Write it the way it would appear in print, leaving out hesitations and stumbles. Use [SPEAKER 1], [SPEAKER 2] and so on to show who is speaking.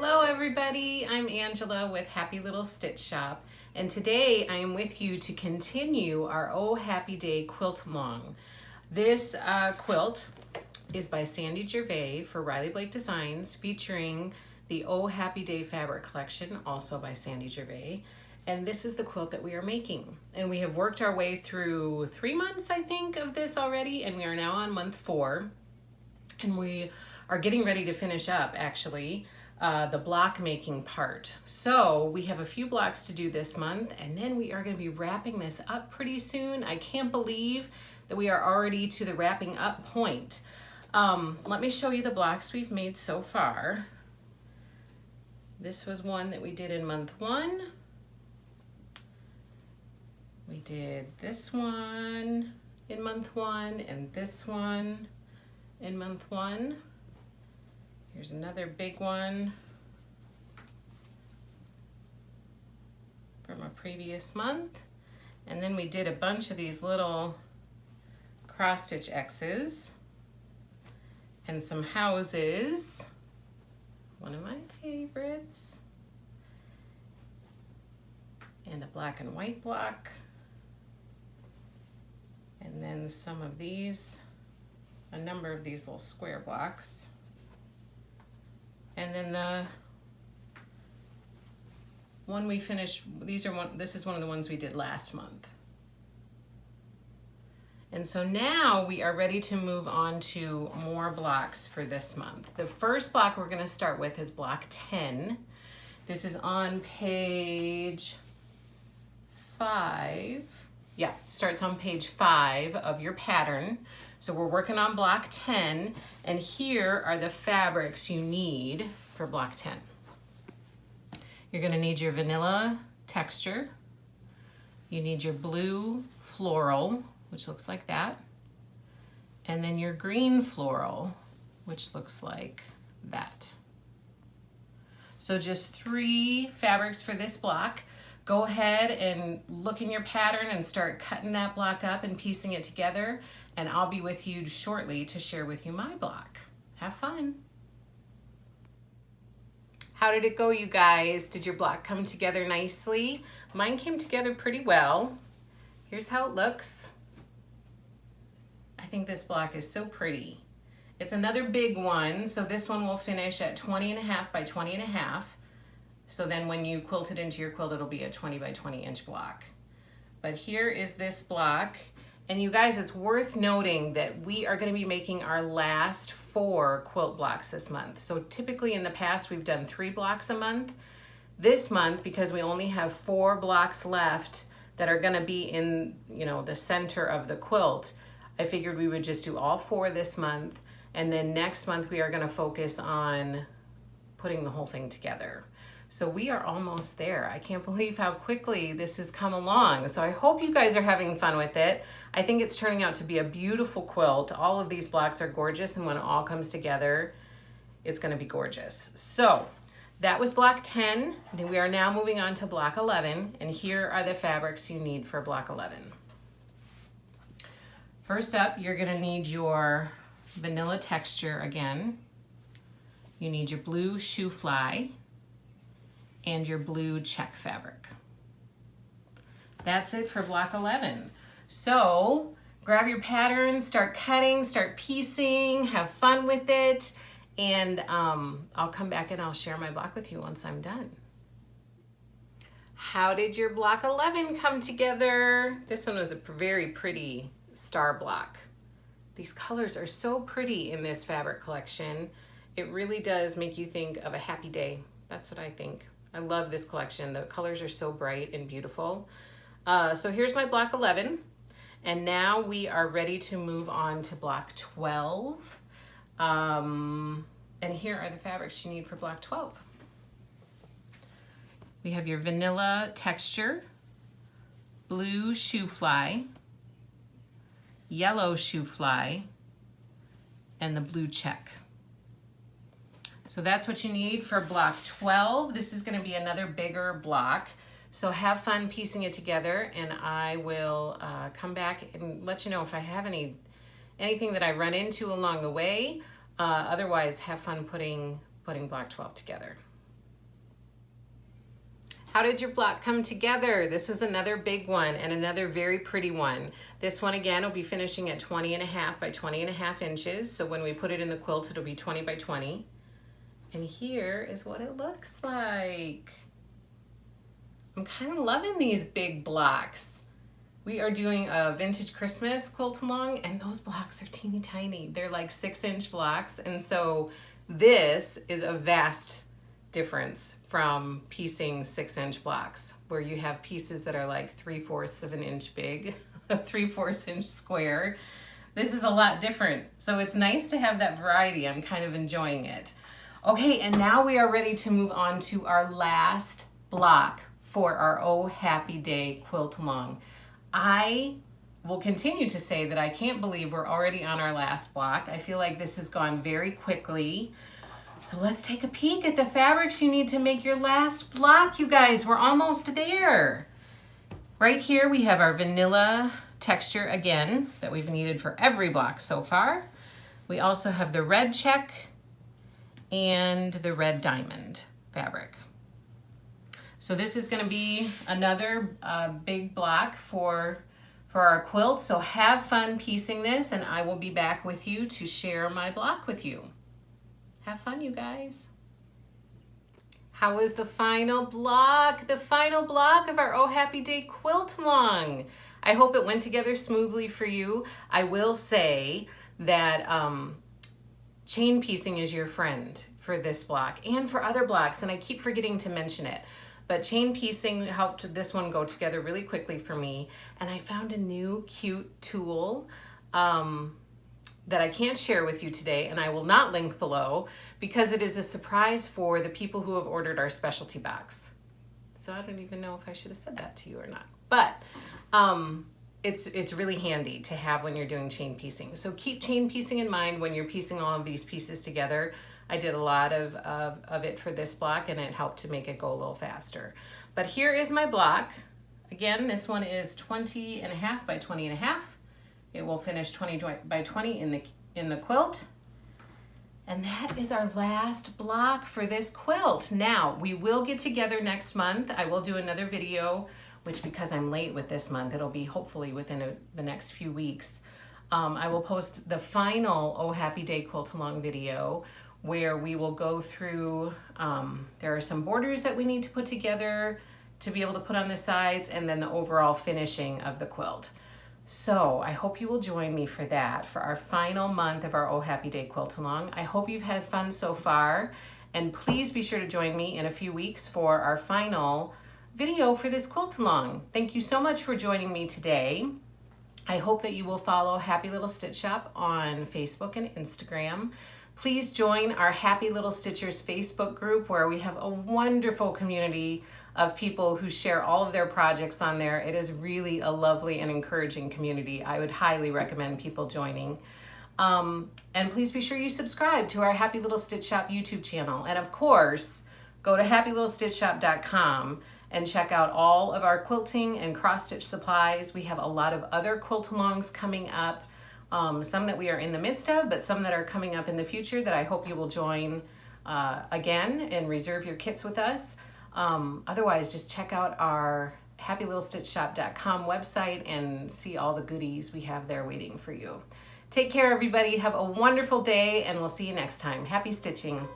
[SPEAKER 1] Hello everybody, I'm Angela with Happy Little Stitch Shop, and today I am with you to continue our Oh Happy Day quilt along. This quilt is by Sandy Gervais for Riley Blake Designs, featuring the Oh Happy Day fabric collection, also by Sandy Gervais. And this is the quilt that we are making. And we have worked our way through 3 months, I think, of this already, and we are now on month 4. And we are getting ready to finish up, actually, the block making part. So we have a few blocks to do this month, and then we are going to be wrapping this up pretty soon. I can't believe that we are already to the wrapping up point. Let me show you the blocks we've made so far. This was one that we did in month 1. We did this one in month 1 and this one in month 1. Here's another big one from a previous month. And then we did a bunch of these little cross stitch X's and some houses. One of my favorites. And a black and white block. And then some of these, a number of these little square blocks. And then the one we finished, this is one of the ones we did last month. And so now we are ready to move on to more blocks for this month. The first block we're going to start with is block 10. This is on page 5. Yeah, starts on page 5 of your pattern. So we're working on block 10, and here are the fabrics you need for block 10. You're gonna need your vanilla texture. You need your blue floral, which looks like that. And then your green floral, which looks like that. So just 3 fabrics for this block. Go ahead and look in your pattern and start cutting that block up and piecing it together, and I'll be with you shortly to share with you my block. Have fun. How did it go, you guys? Did your block come together nicely? Mine came together pretty well. Here's how it looks. I think this block is so pretty. It's another big one, so this one will finish at 20.5 by 20.5. So then when you quilt it into your quilt, it'll be a 20 by 20 inch block. But here is this block. And you guys, it's worth noting that we are going to be making our last 4 quilt blocks this month. So typically in the past, we've done 3 blocks a month. This month, because we only have 4 blocks left that are going to be in, the center of the quilt, I figured we would just do all 4 this month. And then next month, we are going to focus on putting the whole thing together. So we are almost there. I can't believe how quickly this has come along. So I hope you guys are having fun with it. I think it's turning out to be a beautiful quilt. All of these blocks are gorgeous, and when it all comes together, it's gonna be gorgeous. So that was block 10, and we are now moving on to block 11, and here are the fabrics you need for block 11. First up, you're gonna need your vanilla texture again. You need your blue shoe fly and your blue check fabric. That's it for block 11. So grab your pattern, start cutting, start piecing, have fun with it, and I'll come back and I'll share my block with you once I'm done. How did your block 11 come together? This one was a very pretty star block. These colors are so pretty in this fabric collection. It really does make you think of a happy day. That's what I think. I love this collection. The colors are so bright and beautiful. So here's my block 11. And now we are ready to move on to block 12. And here are the fabrics you need for block 12. We have your vanilla texture, blue shoe fly, yellow shoe fly, and the blue check. So that's what you need for block 12. This is going to be another bigger block. So have fun piecing it together, and I will come back and let you know if I have anything that I run into along the way. Otherwise, have fun putting block 12 together. How did your block come together? This was another big one and another very pretty one. This one again will be finishing at 20.5 by 20.5 inches. So when we put it in the quilt, it'll be 20 by 20. And here is what it looks like. I'm kind of loving these big blocks. We are doing a vintage Christmas quilt along, and those blocks are teeny tiny. They're like 6-inch blocks. And so this is a vast difference from piecing 6-inch blocks, where you have pieces that are like 3/4 of an inch big, a 3/4 inch square. This is a lot different. So it's nice to have that variety. I'm kind of enjoying it. Okay, and now we are ready to move on to our last block for our Oh Happy Day quilt along. I will continue to say that I can't believe we're already on our last block. I feel like this has gone very quickly. So let's take a peek at the fabrics you need to make your last block, you guys. We're almost there. Right here we have our vanilla texture again that we've needed for every block so far. We also have the red check and the red diamond fabric. So this is going to be another big block for our quilt. So have fun piecing this, and I will be back with you to share my block with you. Have fun, you guys. How was the final block? The final block of our Oh Happy Day quilt along. I hope it went together smoothly for you. I will say that chain piecing is your friend for this block and for other blocks, and I keep forgetting to mention it. But chain piecing helped this one go together really quickly for me, and I found a new cute tool that I can't share with you today, and I will not link below because it is a surprise for the people who have ordered our specialty box. So I don't even know if I should have said that to you or not. But it's really handy to have when you're doing chain piecing. So keep chain piecing in mind when you're piecing all of these pieces together. I did a lot of it for this block, and it helped to make it go a little faster. But here is my block. Again, this one is 20.5 by 20.5. It will finish 20 by 20 in the quilt. And that is our last block for this quilt. Now, we will get together next month. I will do another video, which because I'm late with this month, it'll be hopefully within the next few weeks. I will post the final Oh Happy Day quilt along video where we will go through, there are some borders that we need to put together to be able to put on the sides, and then the overall finishing of the quilt. So I hope you will join me for that, for our final month of our Oh Happy Day quilt along. I hope you've had fun so far, and please be sure to join me in a few weeks for our final video for this quilt along. Thank you so much for joining me today. I hope that you will follow Happy Little Stitch Shop on Facebook and Instagram. Please join our Happy Little Stitchers Facebook group, where we have a wonderful community of people who share all of their projects on there. It is really a lovely and encouraging community. I would highly recommend people joining. And please be sure you subscribe to our Happy Little Stitch Shop YouTube channel. And of course, go to happylittlestitchshop.com and check out all of our quilting and cross-stitch supplies. We have a lot of other quilt-alongs coming up, some that we are in the midst of, but some that are coming up in the future that I hope you will join again and reserve your kits with us. Otherwise, just check out our happylittlestitchshop.com website and see all the goodies we have there waiting for you. Take care, everybody. Have a wonderful day, and we'll see you next time. Happy stitching.